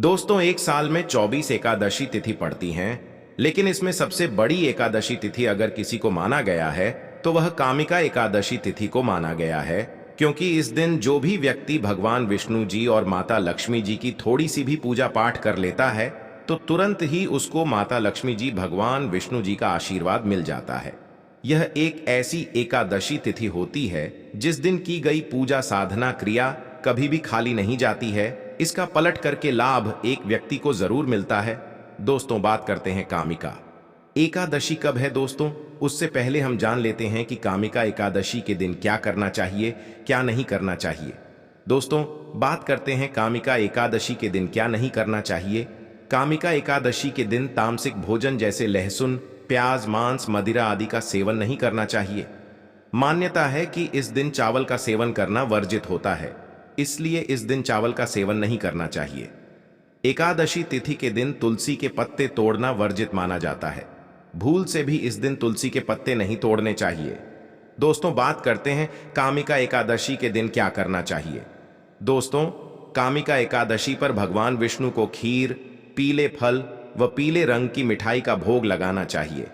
दोस्तों, एक साल में 24 एकादशी तिथि पड़ती हैं, लेकिन इसमें सबसे बड़ी एकादशी तिथि अगर किसी को माना गया है तो वह कामिका एकादशी तिथि को माना गया है, क्योंकि इस दिन जो भी व्यक्ति भगवान विष्णु जी और माता लक्ष्मी जी की थोड़ी सी भी पूजा पाठ कर लेता है तो तुरंत ही उसको माता लक्ष्मी जी भगवान विष्णु जी का आशीर्वाद मिल जाता है। यह एक ऐसी एकादशी तिथि होती है जिस दिन की गई पूजा साधना क्रिया कभी भी खाली नहीं जाती है। इसका पलट करके लाभ एक व्यक्ति को जरूर मिलता है। दोस्तों, बात करते हैं कामिका एकादशी कब है। दोस्तों, उससे पहले हम जान लेते हैं कि कामिका एकादशी के दिन क्या करना चाहिए, क्या नहीं करना चाहिए। दोस्तों, बात करते हैं कामिका एकादशी के दिन क्या नहीं करना चाहिए। कामिका एकादशी के दिन तामसिक भोजन जैसे लहसुन, प्याज, मांस, मदिरा आदि का सेवन नहीं करना चाहिए। मान्यता है कि इस दिन चावल का सेवन करना वर्जित होता है, इसलिए इस दिन चावल का सेवन नहीं करना चाहिए। एकादशी तिथि के दिन तुलसी के पत्ते तोड़ना वर्जित माना जाता है। भूल से भी इस दिन तुलसी के पत्ते नहीं तोड़ने चाहिए। दोस्तों, बात करते हैं कामिका एकादशी के दिन क्या करना चाहिए। दोस्तों, कामिका एकादशी पर भगवान विष्णु को खीर, पीले फल व पीले रंग की मिठाई का भोग लगाना चाहिए।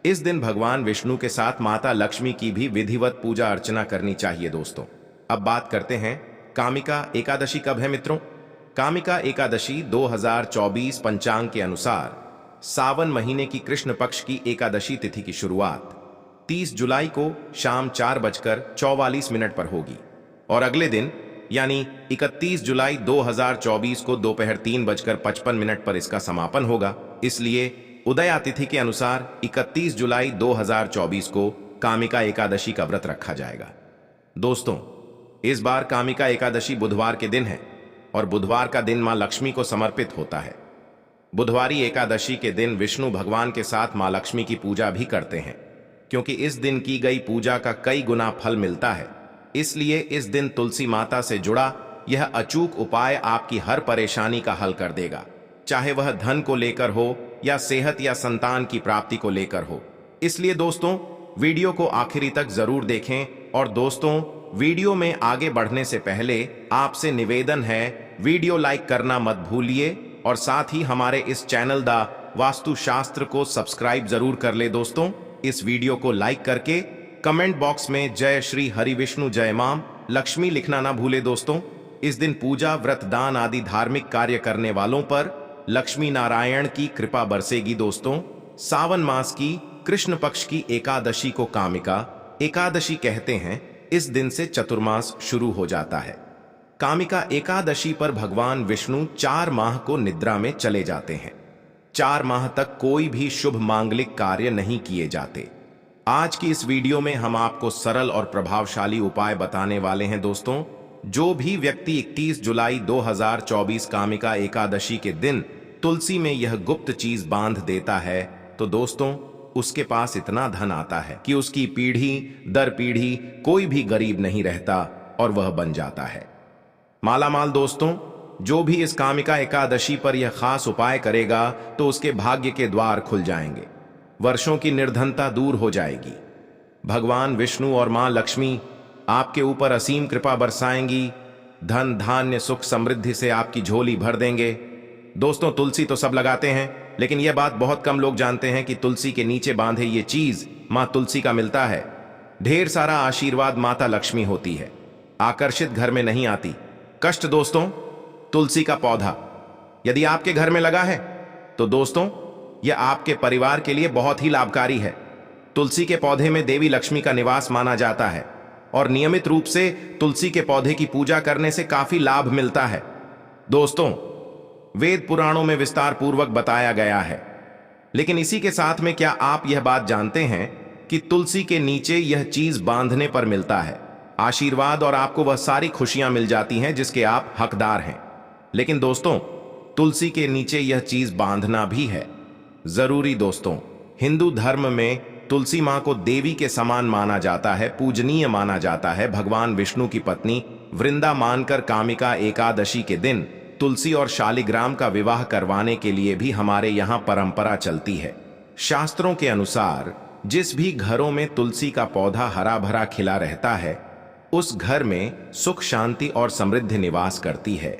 इस दिन भगवान विष्णु के साथ माता लक्ष्मी की भी विधिवत पूजा अर्चना करनी चाहिए। दोस्तों, अब बात करते हैं कामिका एकादशी कब है। मित्रों, कामिका एकादशी 2024 पंचांग के अनुसार सावन महीने की कृष्ण पक्ष की एकादशी तिथि की शुरुआत 30 जुलाई को शाम 4:44 पर होगी और अगले दिन यानी 31 जुलाई 2024 को दोपहर 3:55 पर इसका समापन होगा। इसलिए उदया तिथि के अनुसार 31 जुलाई 2024 को कामिका एकादशी का व्रत रखा जाएगा। दोस्तों, इस बार कामिका एकादशी बुधवार के दिन है और बुधवार का दिन मां लक्ष्मी को समर्पित होता है। बुधवारी एकादशी के दिन विष्णु भगवान के साथ मां लक्ष्मी की पूजा भी करते हैं, क्योंकि इस दिन की गई पूजा का कई गुना फल मिलता है। इसलिए इस दिन तुलसी माता से जुड़ा यह अचूक उपाय आपकी हर परेशानी का हल कर देगा, चाहे वह धन को लेकर हो या सेहत या संतान की प्राप्ति को लेकर हो। इसलिए दोस्तों, वीडियो को आखिरी तक जरूर देखें। और दोस्तों, वीडियो में आगे बढ़ने से पहले आपसे निवेदन है, वीडियो लाइक करना मत भूलिए और साथ ही हमारे इस चैनल द वास्तुशास्त्र को सब्सक्राइब जरूर कर ले। दोस्तों, इस वीडियो को लाइक करके कमेंट बॉक्स में जय श्री हरि विष्णु जय मां लक्ष्मी लिखना ना भूले। दोस्तों, इस दिन पूजा, व्रत, दान आदि धार्मिक कार्य करने वालों पर लक्ष्मी नारायण की कृपा बरसेगी। दोस्तों, सावन मास की कृष्ण पक्ष की एकादशी को कामिका एकादशी कहते हैं। इस दिन से चतुर्मास शुरू हो जाता है। कामिका एकादशी पर भगवान विष्णु 4 माह को निद्रा में चले जाते हैं। 4 माह तक कोई भी शुभ मांगलिक कार्य नहीं किए जाते। आज की इस वीडियो में हम आपको सरल और प्रभावशाली उपाय बताने वाले हैं। दोस्तों, जो भी व्यक्ति 31 जुलाई 2024 कामिका एकादशी के दिन तुलसी में यह गुप्त चीज बांध देता है तो दोस्तों, उसके पास इतना धन आता है कि उसकी पीढ़ी दर पीढ़ी कोई भी गरीब नहीं रहता और वह बन जाता है मालामाल। दोस्तों, जो भी इस कामिका एकादशी पर यह खास उपाय करेगा तो उसके भाग्य के द्वार खुल जाएंगे, वर्षों की निर्धनता दूर हो जाएगी। भगवान विष्णु और मां लक्ष्मी आपके ऊपर असीम कृपा बरसाएंगी। धन, धान्य, सुख, समृद्धि से आपकी झोली भर देंगे। दोस्तों, तुलसी तो सब लगाते हैं, लेकिन यह बात बहुत कम लोग जानते हैं कि तुलसी के नीचे बांधे ये चीज मां तुलसी का मिलता है। ढेर सारा आशीर्वाद माता लक्ष्मी होती है, आकर्षित घर में नहीं आती। कष्ट। दोस्तों, तुलसी का पौधा यदि आपके घर में लगा है तो दोस्तों, यह आपके परिवार के लिए बहुत ही लाभकारी है। तुलसी के पौधे में देवी लक्ष्मी का निवास माना जाता है और नियमित रूप से तुलसी के पौधे की पूजा करने से काफी लाभ मिलता है। दोस्तों, वेद पुराणों में विस्तार पूर्वक बताया गया है, लेकिन इसी के साथ में क्या आप यह बात जानते हैं कि तुलसी के नीचे यह चीज बांधने पर मिलता है आशीर्वाद और आपको वह सारी खुशियां मिल जाती हैं जिसके आप हकदार हैं। लेकिन दोस्तों, तुलसी के नीचे यह चीज बांधना भी है जरूरी। दोस्तों, हिंदू धर्म में तुलसी मां को देवी के समान माना जाता है, पूजनीय माना जाता है। भगवान विष्णु की पत्नी वृंदा मानकर कामिका एकादशी के दिन तुलसी और शालिग्राम का विवाह करवाने के लिए भी हमारे यहां परंपरा चलती है। शास्त्रों के अनुसार जिस भी घरों में तुलसी का पौधा हरा भरा खिला रहता है उस घर में सुख, शांति और समृद्धि निवास करती है।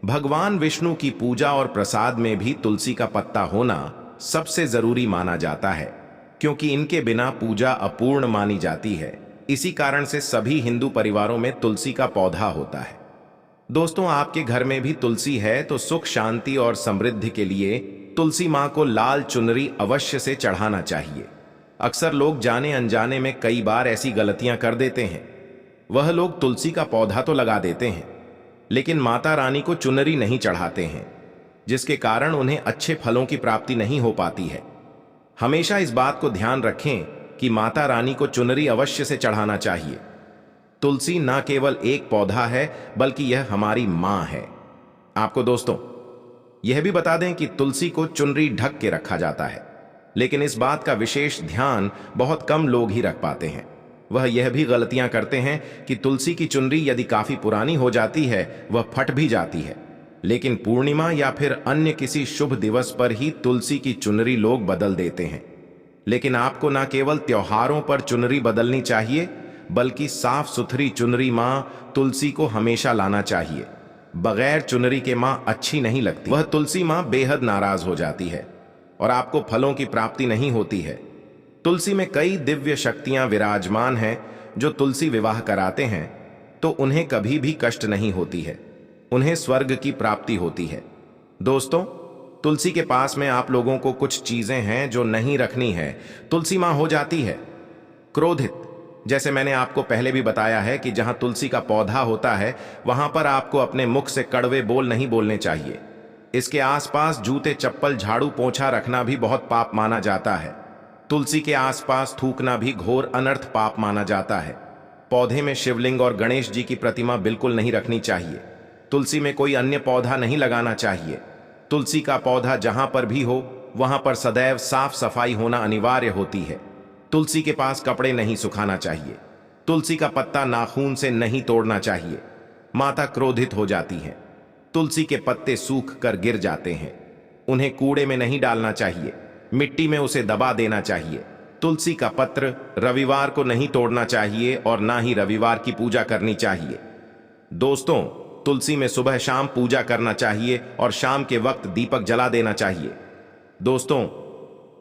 भगवान विष्णु की पूजा और प्रसाद में भी तुलसी का पत्ता होना सबसे जरूरी माना जाता है, क्योंकि इनके बिना पूजा अपूर्ण मानी जाती है। इसी कारण से सभी हिंदू परिवारों में तुलसी का पौधा होता है। दोस्तों, आपके घर में भी तुलसी है तो सुख शांति और समृद्धि के लिए तुलसी मां को लाल चुनरी अवश्य से चढ़ाना चाहिए। अक्सर लोग जाने अनजाने में कई बार ऐसी गलतियां कर देते हैं। वह लोग तुलसी का पौधा तो लगा देते हैं, लेकिन माता रानी को चुनरी नहीं चढ़ाते हैं, जिसके कारण उन्हें अच्छे फलों की प्राप्ति नहीं हो पाती है। हमेशा इस बात को ध्यान रखें कि माता रानी को चुनरी अवश्य से चढ़ाना चाहिए। तुलसी न केवल एक पौधा है, बल्कि यह हमारी मां है। आपको दोस्तों यह भी बता दें कि तुलसी को चुनरी ढक के रखा जाता है, लेकिन इस बात का विशेष ध्यान बहुत कम लोग ही रख पाते हैं। वह यह भी गलतियां करते हैं कि तुलसी की चुनरी यदि काफी पुरानी हो जाती है, वह फट भी जाती है, लेकिन पूर्णिमा या फिर अन्य किसी शुभ दिवस पर ही तुलसी की चुनरी लोग बदल देते हैं। लेकिन आपको न केवल त्योहारों पर चुनरी बदलनी चाहिए, बल्कि साफ सुथरी चुनरी मां तुलसी को हमेशा लाना चाहिए। बगैर चुनरी के मां अच्छी नहीं लगती। वह तुलसी मां बेहद नाराज हो जाती है और आपको फलों की प्राप्ति नहीं होती है। तुलसी में कई दिव्य शक्तियां विराजमान हैं। जो तुलसी विवाह कराते हैं तो उन्हें कभी भी कष्ट नहीं होती है, उन्हें स्वर्ग की प्राप्ति होती है। दोस्तों, तुलसी के पास में आप लोगों को कुछ चीजें हैं जो नहीं रखनी है। तुलसी मां हो जाती है क्रोधित। जैसे मैंने आपको पहले भी बताया है कि जहां तुलसी का पौधा होता है, वहां पर आपको अपने मुख से कड़वे बोल नहीं बोलने चाहिए। इसके आसपास जूते, चप्पल, झाड़ू, पोंछा रखना भी बहुत पाप माना जाता है। तुलसी के आसपास थूकना भी घोर अनर्थ पाप माना जाता है। पौधे में शिवलिंग और गणेश जी की प्रतिमा बिल्कुल नहीं रखनी चाहिए। तुलसी में कोई अन्य पौधा नहीं लगाना चाहिए। तुलसी का पौधा जहां पर भी हो, वहां पर सदैव साफ सफाई होना अनिवार्य होती है। तुलसी के पास कपड़े नहीं सुखाना चाहिए। तुलसी का पत्ता नाखून से नहीं तोड़ना चाहिए, माता क्रोधित हो जाती है। तुलसी के पत्ते सूख कर गिर जाते हैं, उन्हें कूड़े में नहीं डालना चाहिए, मिट्टी में उसे दबा देना चाहिए। तुलसी का पत्र रविवार को नहीं तोड़ना चाहिए और ना ही रविवार की पूजा करनी चाहिए। दोस्तों, तुलसी में सुबह शाम पूजा करना चाहिए और शाम के वक्त दीपक जला देना चाहिए। दोस्तों,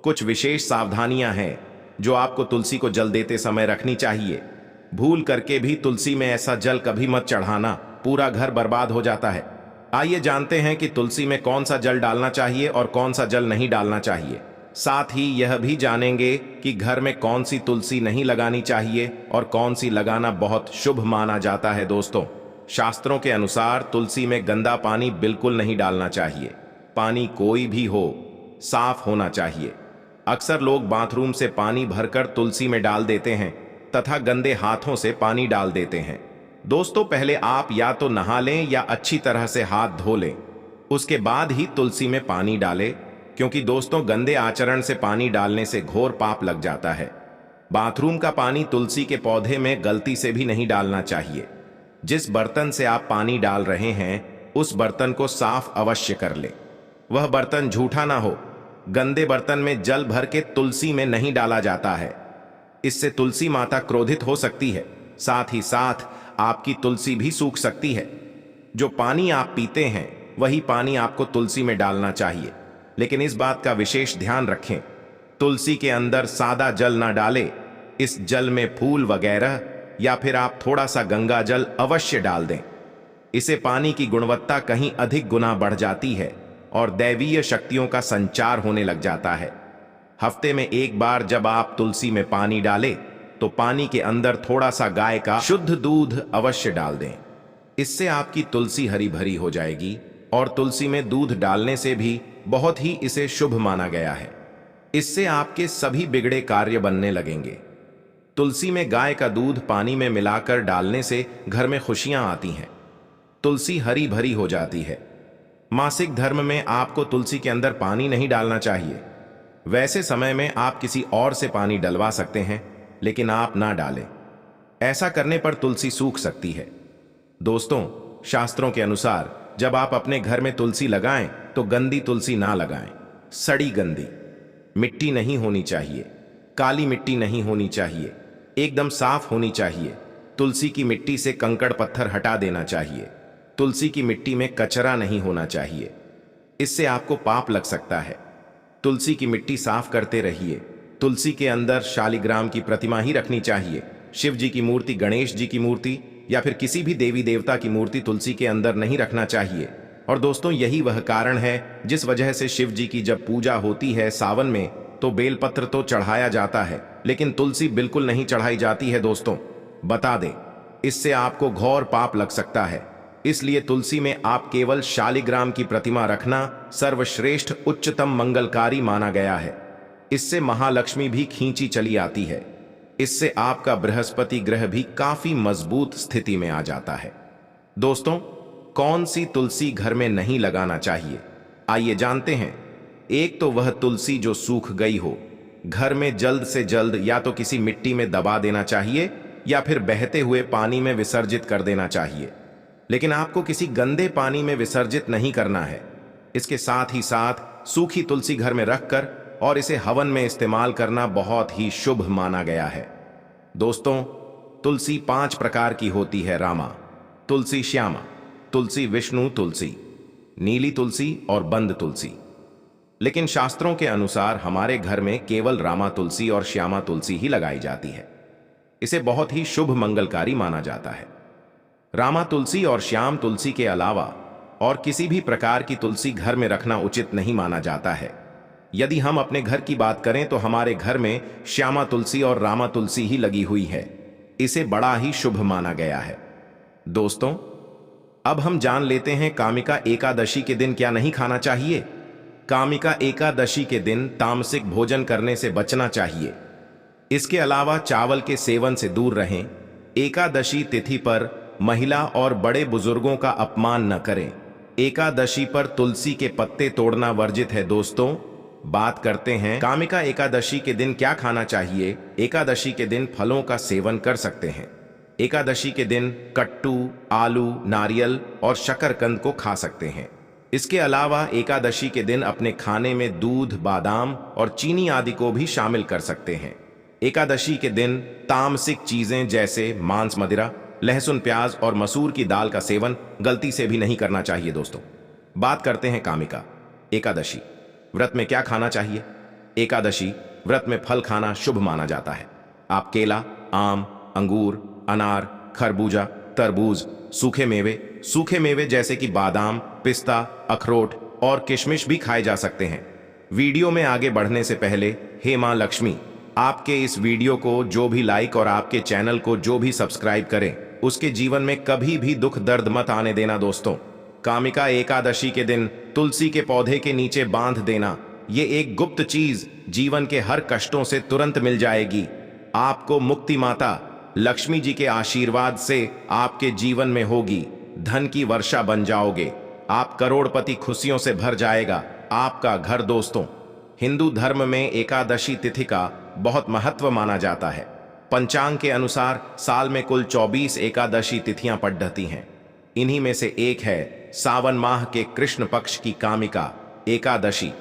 कुछ विशेष सावधानियां हैं जो आपको तुलसी को जल देते समय रखनी चाहिए। भूल करके भी तुलसी में ऐसा जल कभी मत चढ़ाना, पूरा घर बर्बाद हो जाता है। आइए जानते हैं कि तुलसी में कौन सा जल डालना चाहिए और कौन सा जल नहीं डालना चाहिए। साथ ही यह भी जानेंगे कि घर में कौन सी तुलसी नहीं लगानी चाहिए और कौन सी लगाना बहुत शुभ माना जाता है। दोस्तों, शास्त्रों के अनुसार तुलसी में गंदा पानी बिल्कुल नहीं डालना चाहिए। पानी कोई भी हो, साफ होना चाहिए। अक्सर लोग बाथरूम से पानी भरकर तुलसी में डाल देते हैं तथा गंदे हाथों से पानी डाल देते हैं। दोस्तों, पहले आप या तो नहा लें या अच्छी तरह से हाथ धो लें, उसके बाद ही तुलसी में पानी डालें, क्योंकि दोस्तों, गंदे आचरण से पानी डालने से घोर पाप लग जाता है। बाथरूम का पानी तुलसी के पौधे में गलती से भी नहीं डालना चाहिए। जिस बर्तन से आप पानी डाल रहे हैं, उस बर्तन को साफ अवश्य कर लें। वह बर्तन झूठा ना हो। गंदे बर्तन में जल भर के तुलसी में नहीं डाला जाता है, इससे तुलसी माता क्रोधित हो सकती है। साथ ही साथ आपकी तुलसी भी सूख सकती है। जो पानी आप पीते हैं, वही पानी आपको तुलसी में डालना चाहिए, लेकिन इस बात का विशेष ध्यान रखें, तुलसी के अंदर सादा जल ना डालें। इस जल में फूल वगैरह या फिर आप थोड़ा सा गंगा जल अवश्य डाल दें। इसे पानी की गुणवत्ता कहीं अधिक गुना बढ़ जाती है और दैवीय शक्तियों का संचार होने लग जाता है। हफ्ते में एक बार जब आप तुलसी में पानी डालें, तो पानी के अंदर थोड़ा सा गाय का शुद्ध दूध अवश्य डाल दें। इससे आपकी तुलसी हरी भरी हो जाएगी और तुलसी में दूध डालने से भी बहुत ही इसे शुभ माना गया है। इससे आपके सभी बिगड़े कार्य बनने लगेंगे। तुलसी में गाय का दूध पानी में मिलाकर डालने से घर में खुशियां आती हैं, तुलसी हरी भरी हो जाती है। मासिक धर्म में आपको तुलसी के अंदर पानी नहीं डालना चाहिए। वैसे समय में आप किसी और से पानी डलवा सकते हैं, लेकिन आप ना डालें। ऐसा करने पर तुलसी सूख सकती है। दोस्तों, शास्त्रों के अनुसार जब आप अपने घर में तुलसी लगाएं तो गंदी तुलसी ना लगाएं। सड़ी गंदी मिट्टी नहीं होनी चाहिए, काली मिट्टी नहीं होनी चाहिए, एकदम साफ होनी चाहिए। तुलसी की मिट्टी से कंकड़ पत्थर हटा देना चाहिए। तुलसी की मिट्टी में कचरा नहीं होना चाहिए, इससे आपको पाप लग सकता है। तुलसी की मिट्टी साफ करते रहिए। तुलसी के अंदर शालिग्राम की प्रतिमा ही रखनी चाहिए। शिव जी की मूर्ति, गणेश जी की मूर्ति या फिर किसी भी देवी देवता की मूर्ति तुलसी के अंदर नहीं रखना चाहिए। और दोस्तों, यही वह कारण है जिस वजह से शिव जी की जब पूजा होती है सावन में, तो बेलपत्र तो चढ़ाया जाता है, लेकिन तुलसी बिल्कुल नहीं चढ़ाई जाती है। दोस्तों, बता दें, इससे आपको घोर पाप लग सकता है। इसलिए तुलसी में आप केवल शालिग्राम की प्रतिमा रखना सर्वश्रेष्ठ उच्चतम मंगलकारी माना गया है। इससे महालक्ष्मी भी खींची चली आती है। इससे आपका बृहस्पति ग्रह भी काफी मजबूत स्थिति में आ जाता है। दोस्तों, कौन सी तुलसी घर में नहीं लगाना चाहिए, आइए जानते हैं। एक तो वह तुलसी जो सूख गई हो, घर में जल्द से जल्द या तो किसी मिट्टी में दबा देना चाहिए या फिर बहते हुए पानी में विसर्जित कर देना चाहिए। लेकिन आपको किसी गंदे पानी में विसर्जित नहीं करना है। इसके साथ ही साथ सूखी तुलसी घर में रखकर और इसे हवन में इस्तेमाल करना बहुत ही शुभ माना गया है। दोस्तों, तुलसी 5 प्रकार की होती है: रामा तुलसी, श्यामा तुलसी, विष्णु तुलसी, नीली तुलसी और बंद तुलसी। लेकिन शास्त्रों के अनुसार हमारे घर में केवल रामा तुलसी और श्यामा तुलसी ही लगाई जाती है। इसे बहुत ही शुभ मंगलकारी माना जाता है। रामा तुलसी और श्याम तुलसी के अलावा और किसी भी प्रकार की तुलसी घर में रखना उचित नहीं माना जाता है। यदि हम अपने घर की बात करें तो हमारे घर में श्यामा तुलसी और रामा तुलसी ही लगी हुई है। इसे बड़ा ही शुभ माना गया है। दोस्तों, अब हम जान लेते हैं कामिका एकादशी के दिन क्या नहीं खाना चाहिए। कामिका एकादशी के दिन तामसिक भोजन करने से बचना चाहिए। इसके अलावा चावल के सेवन से दूर रहें। एकादशी तिथि पर महिला और बड़े बुजुर्गों का अपमान न करें। एकादशी पर तुलसी के पत्ते तोड़ना वर्जित है। दोस्तों, बात करते हैं कामिका एकादशी के दिन क्या खाना चाहिए। एकादशी के दिन फलों का सेवन कर सकते हैं। एकादशी के दिन कट्टू, आलू, नारियल और शकरकंद को खा सकते हैं। इसके अलावा एकादशी के दिन अपने खाने में दूध, बादाम और चीनी आदि को भी शामिल कर सकते हैं। एकादशी के दिन तामसिक चीजें जैसे मांस, मदिरा, लहसुन, प्याज और मसूर की दाल का सेवन गलती से भी नहीं करना चाहिए। दोस्तों, बात करते हैं कामिका एकादशी व्रत में क्या खाना चाहिए। एकादशी व्रत में फल खाना शुभ माना जाता है। आप केला, आम, अंगूर, अनार, खरबूजा, तरबूज, सूखे मेवे जैसे कि बादाम, पिस्ता, अखरोट और किशमिश भी खाए जा सकते हैं। वीडियो में आगे बढ़ने से पहले, हे मां लक्ष्मी, आपके इस वीडियो को जो भी लाइक और आपके चैनल को जो भी सब्सक्राइब करें, उसके जीवन में कभी भी दुख दर्द मत आने देना। दोस्तों, कामिका एकादशी के दिन तुलसी के पौधे के नीचे बांध देना, ये एक गुप्त चीज जीवन के हर कष्टों से तुरंत मिल जाएगी। आपको मुक्ति माता लक्ष्मी जी के आशीर्वाद से आपके जीवन में होगी। धन की वर्षा बन जाओगे। आप करोड़पति खुशियों से भर जाएगा आपका घर। दोस्तों, हिंदू धर्म में एकादशी तिथि का बहुत महत्व माना जाता है। पंचांग के अनुसार साल में कुल 24 एकादशी तिथियां पड़ती हैं। इन्हीं में से एक है सावन माह के कृष्ण पक्ष की कामिका एकादशी,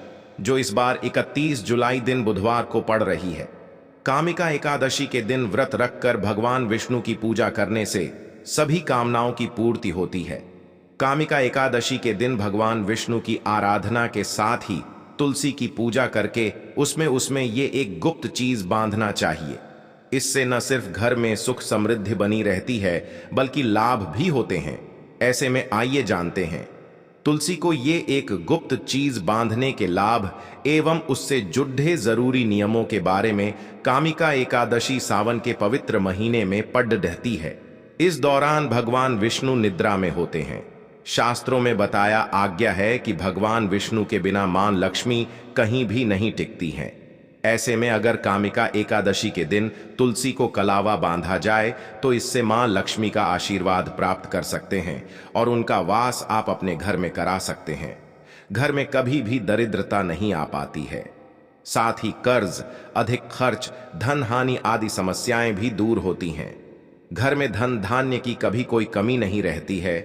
जो इस बार 31 जुलाई दिन बुधवार को पड़ रही है। कामिका एकादशी के दिन व्रत रखकर भगवान विष्णु की पूजा करने से सभी कामनाओं की पूर्ति होती है। कामिका एकादशी के दिन भगवान विष्णु की आराधना के साथ ही तुलसी की पूजा करके उसमें ये एक गुप्त चीज बांधना चाहिए। इससे न सिर्फ घर में सुख समृद्धि बनी रहती है, बल्कि लाभ भी होते हैं। ऐसे में आइए जानते हैं तुलसी को ये एक गुप्त चीज बांधने के लाभ एवं उससे जुड़े जरूरी नियमों के बारे में। कामिका एकादशी सावन के पवित्र महीने में पड़ रहती है। इस दौरान भगवान विष्णु निद्रा में होते हैं। शास्त्रों में बताया आज्ञा है कि भगवान विष्णु के बिना मां लक्ष्मी कहीं भी नहीं टिकती हैं। ऐसे में अगर कामिका एकादशी के दिन तुलसी को कलावा बांधा जाए तो इससे मां लक्ष्मी का आशीर्वाद प्राप्त कर सकते हैं और उनका वास आप अपने घर में करा सकते हैं। घर में कभी भी दरिद्रता नहीं आ पाती है। साथ ही कर्ज, अधिक खर्च, धन हानि आदि समस्याएं भी दूर होती हैं। घर में धन धान्य की कभी कोई कमी नहीं रहती है।